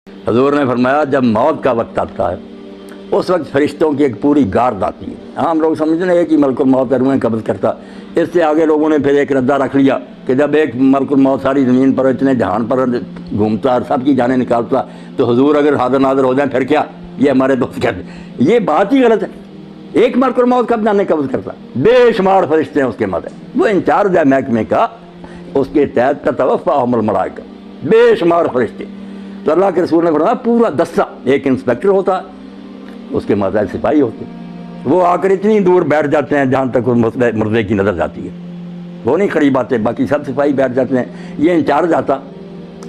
حضور نے فرمایا جب موت کا وقت آتا ہے اس وقت فرشتوں کی ایک پوری گارد آتی ہے. ہم لوگ سمجھتے ہیں کہ ملک الموت روحیں قبض کرتا. اس سے آگے لوگوں نے پھر ایک ردہ رکھ لیا کہ جب ایک ملک الموت ساری زمین پر اتنے جہان پر گھومتا اور سب کی جانیں نکالتا تو حضور اگر حاضر ناظر ہو جائیں پھر کیا. یہ ہمارے دوست کہتے ہیں یہ بات ہی غلط ہے. ایک ملک الموت کب جانے قبض کرتا؟ بے شمار فرشتے ہیں اس کے مدد. وہ انچارج ہے محکمے کا, اس کے تحت تتوفاہم الملائکہ, بے شمار فرشتے. تو اللہ کے رسول نے فرمایا پورا دستہ, ایک انسپیکٹر ہوتا اس کے ماتحت سپاہی ہوتے, وہ آ کر اتنی دور بیٹھ جاتے ہیں جہاں تک اس مردے کی نظر جاتی ہے, وہ نہیں قریب آتے, باقی سب سپاہی بیٹھ جاتے ہیں. یہ انچارج آتا,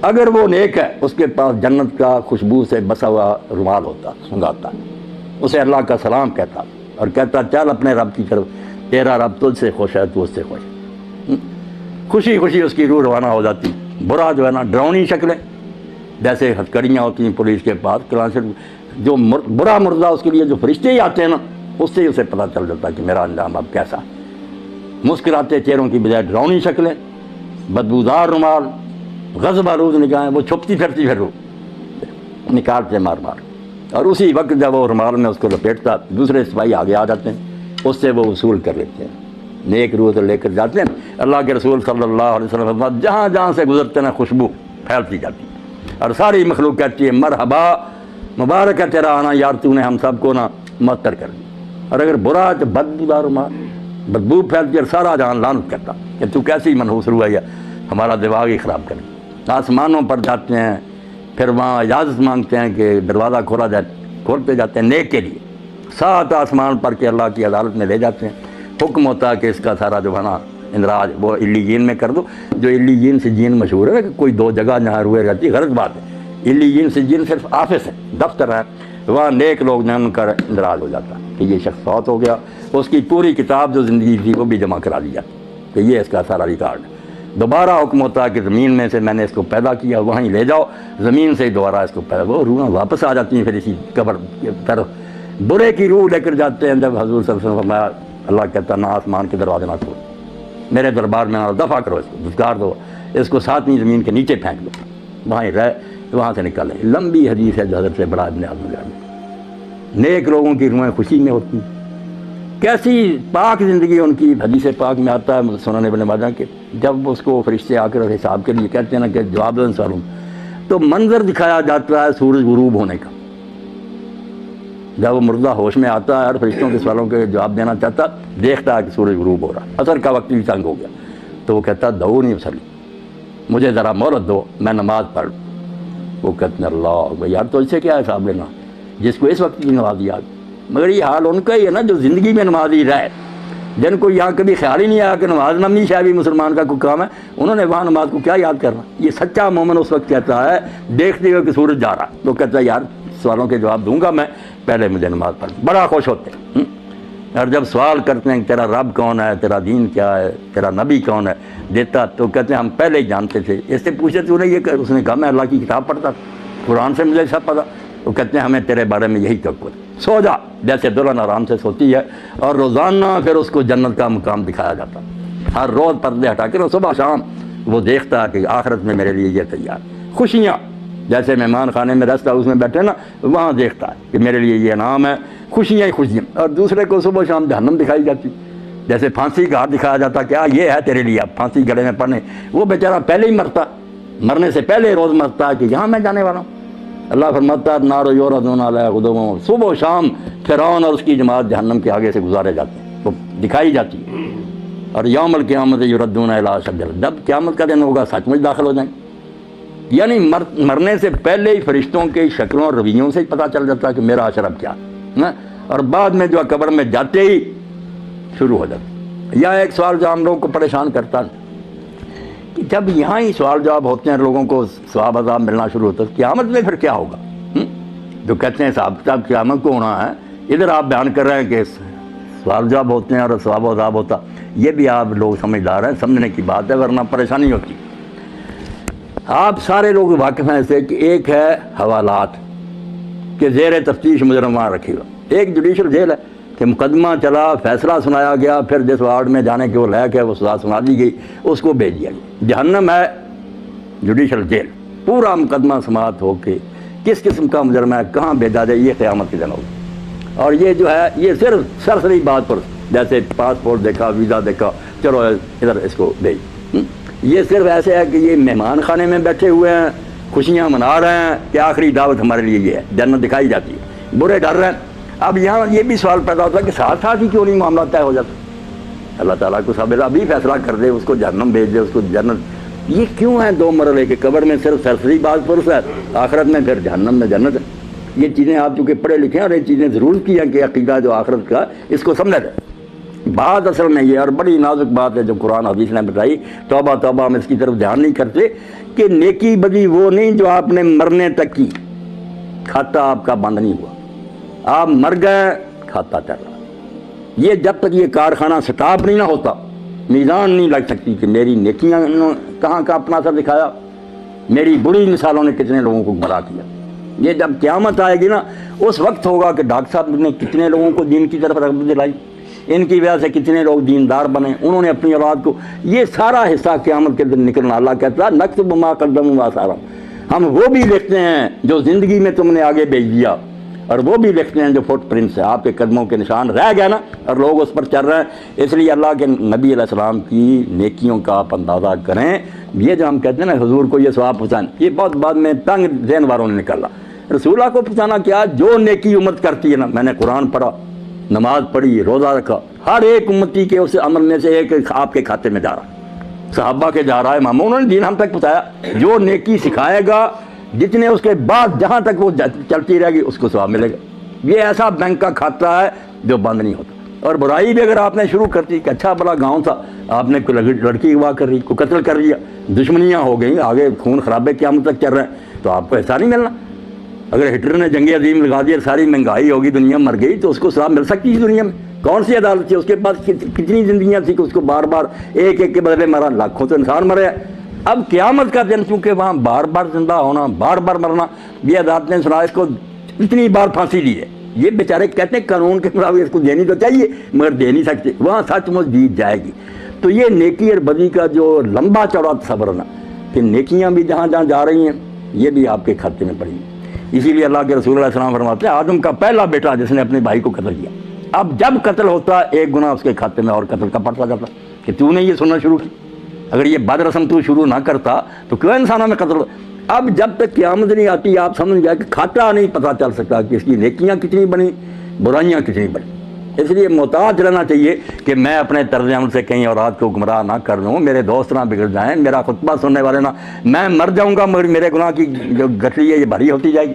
اگر وہ نیک ہے اس کے پاس جنت کا خوشبو سے بسا ہوا رومال ہوتا, سنگھاتا, اسے اللہ کا سلام کہتا اور کہتا چل اپنے رب کی طرف, تیرا رب تجھ سے خوش ہے, تو اس سے خوش ہے. خوشی خوشی اس کی روح روانہ ہو جاتی. برا جو ہے نا ڈراؤنی شکلیں جیسے ہتھکڑیاں ہوتی ہیں پولیس کے پاس, جو برا مردہ اس کے لیے جو فرشتے ہی آتے ہیں نا اس سے اسے پتہ چل جاتا کہ میرا انجام اب کیسا. مسکراتے چہروں کی بجائے ڈراؤنی شکلیں, بدبودار رومال, غضب آلود نگاہیں, وہ چھپتی پھرتی پھر روح نکالتے مار مار. اور اسی وقت جب وہ رومال میں اس کو لپیٹتا دوسرے سپاہی آگے آ جاتے ہیں, اس سے وہ وصول کر لیتے ہیں, نیک روح سے لے کر جاتے ہیں. اللہ کے رسول صلی اللہ علیہ وسلم جہاں جہاں سے گزرتے ہیں خوشبو پھیلتی جاتی ہے اور ساری مخلوق کہتی ہے مرحبا, مبارک ہے تیرا آنا یار, تو نے ہم سب کو نا معطر کر دیا. اور اگر برا تو بدبودار رومال, بدبو پھیلتی اور سارا جہاں لعنت کرتا کہ تو کیسی منحوس روح ہے, ہمارا دماغ ہی خراب کر دیا. آسمانوں پر جاتے ہیں, پھر وہاں اجازت مانگتے ہیں کہ دروازہ کھولا جائے, کھولتے جاتے ہیں نیک کے لیے. 7 آسمان پر کے اللہ کی عدالت میں لے جاتے ہیں. حکم ہوتا ہے کہ اس کا سارا جو ہے نا اندراج وہ علیین میں کر دو. جو علیین سجین مشہور ہے کہ کوئی 2 جگہ جہاں روحیں رہتی, غلط بات ہے. علیین سجین صرف آفس ہے, دفتر ہے, وہاں نیک لوگ جو ان کا اندراج ہو جاتا کہ یہ شخص فوت ہو گیا, اس کی پوری کتاب جو زندگی تھی وہ بھی جمع کرا دی جاتی کہ یہ اس کا سارا ریکارڈ ہے. دوبارہ حکم ہوتا ہے کہ زمین میں سے میں نے اس کو پیدا کیا, وہیں لے جاؤ, زمین سے ہی دوبارہ اس کو پیدا. وہ روحیں واپس آ جاتی ہیں پھر اسی قبر کی طرف. برے کی روح لے کر جاتے ہیں. جب حضور صلی اللہ علیہ وسلم فرمایا, اللہ کہتا نہ آسمان کے دروازے نہ کھولو, میرے دربار میں نہ دفع کرو, اس کو دھتکار دو, اس کو 7ویں زمین کے نیچے پھینک دو, وہاں رہ, وہاں سے نکل. لمبی حدیث ہے جو حضرت سے بڑا ابن عبد الجلال. نیک لوگوں کی روحیں خوشی میں ہوتی ہیں, کیسی پاک زندگی ان کی. حدیث پاک میں آتا ہے سنن ابن ماجہ کہ جب اس کو فرشتے آ کر حساب کے لیے کہتے ہیں نا کہ جواب دو سوالوں, تو منظر دکھایا جاتا ہے سورج غروب ہونے کا. جب وہ مردہ ہوش میں آتا ہے اور فرشتوں کے سوالوں کے جواب دینا چاہتا, دیکھتا ہے کہ سورج غروب ہو رہا, عصر کا وقت بھی تنگ ہو گیا, تو وہ کہتا دعو نہیں وصلی, مجھے ذرا مہلت دو میں نماز پڑھ. وہ کہتے ہیں اللہ یار تو اس سے کیا حساب لینا جس کو اس وقت کی نماز یاد. مگر یہ حال ان کا ہی ہے نا جو زندگی میں نماز ہی رہے, جن کو یہاں کبھی خیال ہی نہیں آیا کہ نماز نمی شاید مسلمان کا کوئی کام ہے, انہوں نے وہاں نماز کو کیا یاد کرنا. یہ سچا مومن اس وقت کہتا ہے دیکھتے ہوئے کہ سورج جا رہا, تو کہتا ہے یار سوالوں کے جواب دوں گا میں, پہلے مجھے نماز پڑھ. بڑا خوش ہوتے ہیں. اور جب سوال کرتے ہیں کہ تیرا رب کون ہے, تیرا دین کیا ہے, تیرا نبی کون ہے, دیتا تو کہتے ہیں ہم پہلے ہی جانتے تھے. اس سے پوچھے تو نے یہ کہ اس نے کہا میں اللہ کی کتاب پڑھتا, قرآن سے مجھے سب پتا. وہ کہتے ہیں ہمیں تیرے بارے میں یہی توقع, سو جا, جیسے دلہن آرام سے سوتی ہے. اور روزانہ پھر اس کو جنت کا مقام دکھایا جاتا, ہر روز پردے ہٹا کے صبح شام وہ دیکھتا ہے کہ آخرت میں میرے لیے یہ تیار. خوشیاں جیسے مہمان خانے میں ریسٹ ہاؤس میں بیٹھے نا, وہاں دیکھتا ہے کہ میرے لیے یہ انعام ہے, خوشیاں ہی خوشیاں. اور دوسرے کو صبح شام جہنم دکھائی جاتی, جیسے پھانسی کا ہاتھ دکھایا جاتا کیا یہ ہے تیرے لیے, اب پھانسی گلے میں پڑنے. وہ بیچارہ پہلے ہی مرتا, مرنے سے پہلے روز مرتا ہے کہ یہاں میں جانے والا ہوں. اللہ فرماتا ہے نار یوردون علیہ غدوہ, صبح و شام فرعون اور اس کی جماعت جہنم کے آگے سے گزارے جاتے ہیں, وہ دکھائی جاتی ہے. اور یوم القیامت یردون الی اشد العذاب, جب قیامت کا دن ہوگا سچ مچ داخل ہو جائیں. یعنی مرنے سے پہلے ہی فرشتوں کے شکلوں اور رویوں سے ہی پتہ چل جاتا ہے کہ میرا اشرف کیا ہے. اور بعد میں جو قبر میں جاتے ہی شروع ہو جاتا. یا ایک سوال جو ہم لوگوں کو پریشان کرتا ہے کہ جب یہاں ہی سوال جواب ہوتے ہیں, لوگوں کو ثواب عذاب ملنا شروع ہوتا ہے, قیامت میں پھر کیا ہوگا؟ جو کہتے ہیں صاحب صاحب قیامت کو ہونا ہے, ادھر آپ بیان کر رہے ہیں کہ سوال جواب ہوتے ہیں اور ثواب عذاب ہوتا. یہ بھی آپ لوگ سمجھدار ہیں, سمجھنے کی بات ہے, ورنہ پریشانی ہوتی. آپ سارے لوگ واقف ہیں ایسے کہ ایک ہے حوالات کہ زیر تفتیش مجرم وہاں رکھے گا. ایک جوڈیشل جیل ہے کہ مقدمہ چلا, فیصلہ سنایا گیا, پھر جس وارڈ میں جانے کے وہ لائق ہے وہ سزا سنا دی گئی, اس کو بھیج دیا گیا. جہنم ہے جوڈیشل جیل, پورا مقدمہ سماعت ہو کے کس قسم کا مجرم ہے، کہاں بھیجا جائے، یہ قیامت کے دن ہوگا۔ اور یہ جو ہے یہ صرف سرسری بات پر، جیسے پاسپورٹ دیکھا، ویزا دیکھا، چلو ادھر اس کو بھیج، یہ صرف ایسے ہے کہ یہ مہمان خانے میں بیٹھے ہوئے ہیں، خوشیاں منا رہے ہیں کہ آخری دعوت ہمارے لیے یہ ہے، جنت دکھائی جاتی ہے، برے ڈر رہے ہیں۔ اب یہاں یہ بھی سوال پیدا ہوتا ہے کہ ساتھ ساتھ ہی کیوں نہیں معاملہ طے ہو جاتا؟ اللہ تعالیٰ کو صبر ابھی فیصلہ کر دے، اس کو جہنم بھیج دے، اس کو جنت۔ یہ کیوں ہے دو مرحلے کے؟ قبر میں صرف سرسری بات پرس ہے، آخرت میں پھر جہنم میں جنت ہے۔ یہ چیزیں آپ چونکہ پڑھے لکھے ہیں اور یہ چیزیں ضرور کی ہیں کہ عقیدہ جو آخرت کا اس کو سمجھا جائے۔ بات اصل میں یہ اور بڑی نازک بات ہے جو قرآن حدیث نے بتائی، توبہ توبہ ہم اس کی طرف دھیان نہیں کرتے کہ نیکی بدی وہ نہیں جو آپ نے مرنے تک کی، کھاتا آپ کا بند نہیں ہوا، آپ مر گئے کھاتا چل رہا۔ یہ جب تک یہ کارخانہ سٹاپ نہیں نہ ہوتا، میزان نہیں لگ سکتی کہ میری نیکیاں کہاں کا اپنا اثر دکھایا، میری بری مثالوں نے کتنے لوگوں کو گمراہ کیا۔ یہ جب قیامت آئے گی نا، اس وقت ہوگا کہ ڈاکٹر صاحب نے کتنے لوگوں کو دین کی طرف رغبت دلائی، ان کی وجہ سے کتنے لوگ دیندار بنے، انہوں نے اپنی اولاد کو، یہ سارا حصہ قیامت کے دن نکلنا۔ اللہ کہتا ہے نکتب ما قدموا وآثارہم، ہم وہ بھی لکھتے ہیں جو زندگی میں تم نے آگے بھیج دیا، اور وہ بھی لکھتے ہیں جو فٹ پرنٹس ہے، آپ کے قدموں کے نشان رہ گئے نا، اور لوگ اس پر چل رہے ہیں۔ اس لیے اللہ کے نبی علیہ السلام کی نیکیوں کا آپ اندازہ کریں۔ یہ جو ہم کہتے ہیں نا حضور کو یہ ثواب پہنچانا، یہ بہت بعد میں تنگ ذہن والوں نے نکالا۔ رسول اللہ کو پہنچانا کیا؟ جو نیکی امت کرتی ہے نا، میں نے قرآن پڑھا، نماز پڑھی، روزہ رکھا، ہر ایک امتی کے اس عمل میں سے ایک آپ کے کھاتے میں جا رہا ہے، صحابہ کے جا رہا ہے، امام انہوں نے دین ہم تک پہنچایا۔ جو نیکی سکھائے گا، جتنے اس کے بعد جہاں تک وہ چلتی رہے گی اس کو ثواب ملے گا۔ یہ ایسا بینک کا کھاتا ہے جو بند نہیں ہوتا۔ اور برائی بھی اگر آپ نے شروع کرتی کہ اچھا بڑا گاؤں تھا، آپ نے کوئی لڑکی اغوا کر رہی، کوئی قتل کر لیا، دشمنیاں ہو گئیں، آگے خون خرابے قیامت تک چل رہے ہیں، تو آپ کو ایسا نہیں ملنا۔ اگر ہٹلر نے جنگ عظیم لگا دی اور ساری مہنگائی ہوگی، دنیا مر گئی، تو اس کو ثواب مل سکتی ہے دنیا میں؟ کون سی عدالت تھی؟ اس کے پاس کتنی زندگیاں تھیں کہ اس کو بار بار ایک ایک کے بدلے مرا، لاکھوں تو انسان مرے ہیں۔ اب قیامت کا دن چونکہ وہاں بار بار زندہ ہونا، بار بار مرنا، یہ عدالت نے سنا، اس کو اتنی بار پھانسی دی ہے۔ یہ بیچارے کہتے ہیں قانون کے مطابق اس کو دینی تو چاہیے مگر دے نہیں سکتے، وہاں سچ مچ دی جائے گی۔ تو یہ نیکی اور بدی کا جو لمبا چوڑا تصور نا کہ نیکیاں بھی جہاں جہاں جا رہی ہیں یہ بھی آپ کے کھاتے میں پڑی ہیں۔ اسی لیے اللہ کے رسول علیہ السلام فرماتے ہیں آدم کا پہلا بیٹا جس نے اپنے بھائی کو قتل کیا، اب جب قتل ہوتا ایک گناہ اس کے کھاتے میں اور قتل کا پڑتا جاتا کہ تو نے یہ سننا شروع کی، اگر یہ بد رسم تو شروع نہ کرتا تو کیوں انسانوں میں قتل ہوتا؟ اب جب تک قیامت نہیں آتی آپ سمجھ جائے کہ کھاتا نہیں پتہ چل سکتا کہ اس کی نیکیاں کتنی بنی، برائیاں کتنی بنی۔ اس لیے محتاط رہنا چاہیے کہ میں اپنے طرز عمل سے کہیں اولاد کو گمراہ نہ کر لوں، میرے دوست نہ بگڑ جائیں، میرا خطبہ سننے والے نہ، میں مر جاؤں گا مگر میرے گناہ کی جو گٹھلی ہے یہ بھاری ہوتی جائے گی۔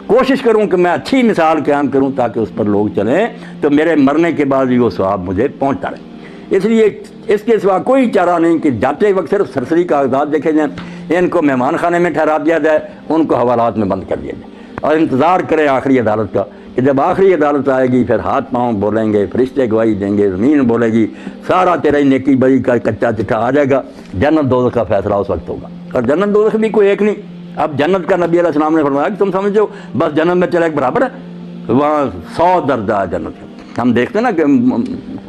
کوشش کروں کہ میں اچھی مثال قیام کروں تاکہ اس پر لوگ چلیں تو میرے مرنے کے بعد بھی وہ ثواب مجھے پہنچتا رہے۔ اس لیے اس کے سوا کوئی چارہ نہیں کہ جاتے وقت صرف سرسری کاغذات دیکھے جائیں، ان کو مہمان خانے میں ٹھہرا دیا جائے، ان کو حوالات میں بند کر دیا جائے، اور انتظار کریں آخری عدالت کا کہ جب آخری عدالت آئے گی پھر ہاتھ پاؤں بولیں گے، فرشتے گواہی دیں گے، زمین بولے گی، سارا تیرے نیکی بری کا کچا چٹا آ جائے گا، جنت دوزخ کا فیصلہ اس وقت ہوگا۔ اور جنت دوزخ بھی کوئی ایک نہیں، اب جنت کا نبی علیہ السلام نے فرمایا کہ تم سمجھو بس جنت میں چلے ایک برابر ہے، وہاں 100 درجہ ہے جنت کا۔ ہم دیکھتے ہیں نا کہ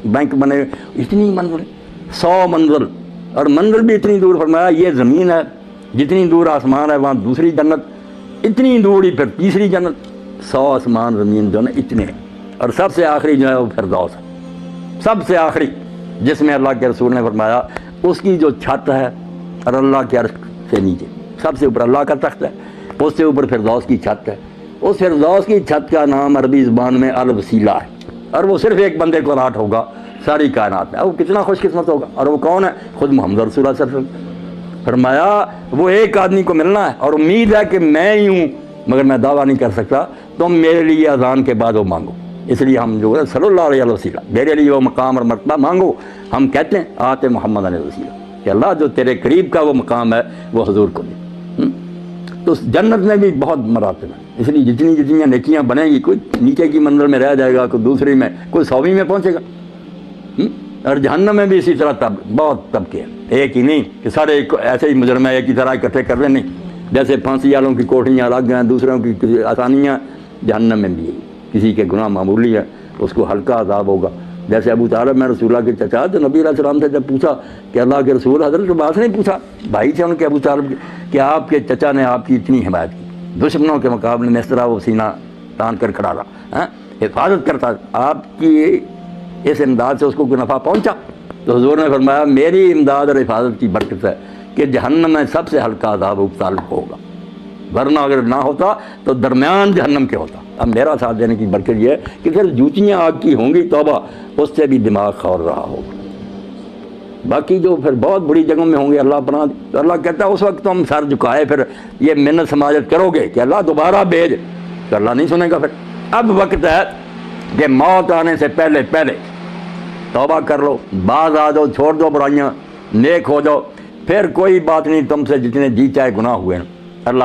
بینک بنے اتنی منزل، 100 منزل، اور منزل بھی اتنی دور، فرمایا یہ زمین ہے جتنی دور آسمان ہے وہاں دوسری جنت، اتنی دور ہی پھر تیسری جنت، 100 آسمان زمین جو ہے اتنے ہیں، اور سب سے آخری جو ہے وہ فردوس ہے، سب سے آخری، جس میں اللہ کے رسول نے فرمایا اس کی جو چھت ہے اور اللہ کے عرش سے نیچے سب سے اوپر اللہ کا تخت ہے، اس سے اوپر فردوس کی چھت ہے، اس فردوس کی چھت کا نام عربی زبان میں الوسیلہ ہے، اور وہ صرف ایک بندے کو الاٹ ہوگا ساری کائنات میں۔ وہ کتنا خوش قسمت ہوگا، اور وہ کون ہے؟ خود محمد رسول اللہ صلی اللہ علیہ وسلم۔ فرمایا وہ ایک آدمی کو ملنا ہے، اور امید ہے کہ میں ہی ہوں مگر میں دعویٰ نہیں کر سکتا، تم میرے لیے اذان کے بعد وہ مانگو۔ اس لیے ہم جو ہے صلی اللہ علیہ وسلم میرے لیے وہ مقام اور مرتبہ مانگو، ہم کہتے ہیں آتے محمد علیہ وسلم کہ اللہ جو تیرے قریب کا وہ مقام ہے وہ حضور کو دے۔ تو جنت میں بھی بہت مراتب ہیں، اس لیے جتنی جتنی نیکیاں بنیں گی، کوئی نیچے کی منزل میں رہ جائے گا، کوئی دوسری میں، کوئی 100ویں میں پہنچے گا، اور جہنم میں بھی اسی طرح بہت طبقے ہیں، ایک ہی نہیں کہ سارے ایسے ہی مجرم ایک ہی طرح اکٹھے کر رہے، نہیں، جیسے پھانسی والوں کی کوٹھیاں الگ ہیں، دوسروں کی آسانیاں، جہنم میں بھی ہے، کسی کے گناہ معمولی ہے اس کو ہلکا عذاب ہوگا۔ جیسے ابو طالب میں رسول اللہ کے چچا، تو نبی علیہ السلام سے جب پوچھا کہ اللہ کے رسول، حضرت عباس نے پوچھا بھائی سے ان کے ابو طالب کہ آپ کے چچا نے آپ کی اتنی حمایت کی، دشمنوں کے مقابلے میں اس طرح وہ سینہ تان کر کھڑا رہا، حفاظت کرتا۔ آپ کی اس امداد سے اس کو کوئی نفع پہنچا؟ تو حضور نے فرمایا میری امداد اور حفاظت کی برکت ہے کہ جہنم میں سب سے ہلکا عذاب تعلق ہوگا، ورنہ اگر نہ ہوتا تو درمیان جہنم کے ہوتا۔ اب میرا ساتھ دینے کی برکت یہ ہے کہ پھر جوتیاں آگ کی ہوں گی، توبہ، اس سے بھی دماغ کھول رہا ہوگا۔ باقی جو پھر بہت بڑی جگہوں میں ہوں گے، اللہ پناہ، تو اللہ کہتا ہے اس وقت تم سر جھکائے پھر یہ منت سماجت کرو گے کہ اللہ دوبارہ بھیج، تو اللہ نہیں سنے گا۔ پھر اب وقت ہے کہ موت آنے سے پہلے پہلے توبہ کر لو، باز آ جاؤ، چھوڑ دو برائیاں، نیک ہو جاؤ، پھر کوئی بات نہیں، تم سے جتنے جی چاہے گناہ ہوئے ہیں۔ اللہ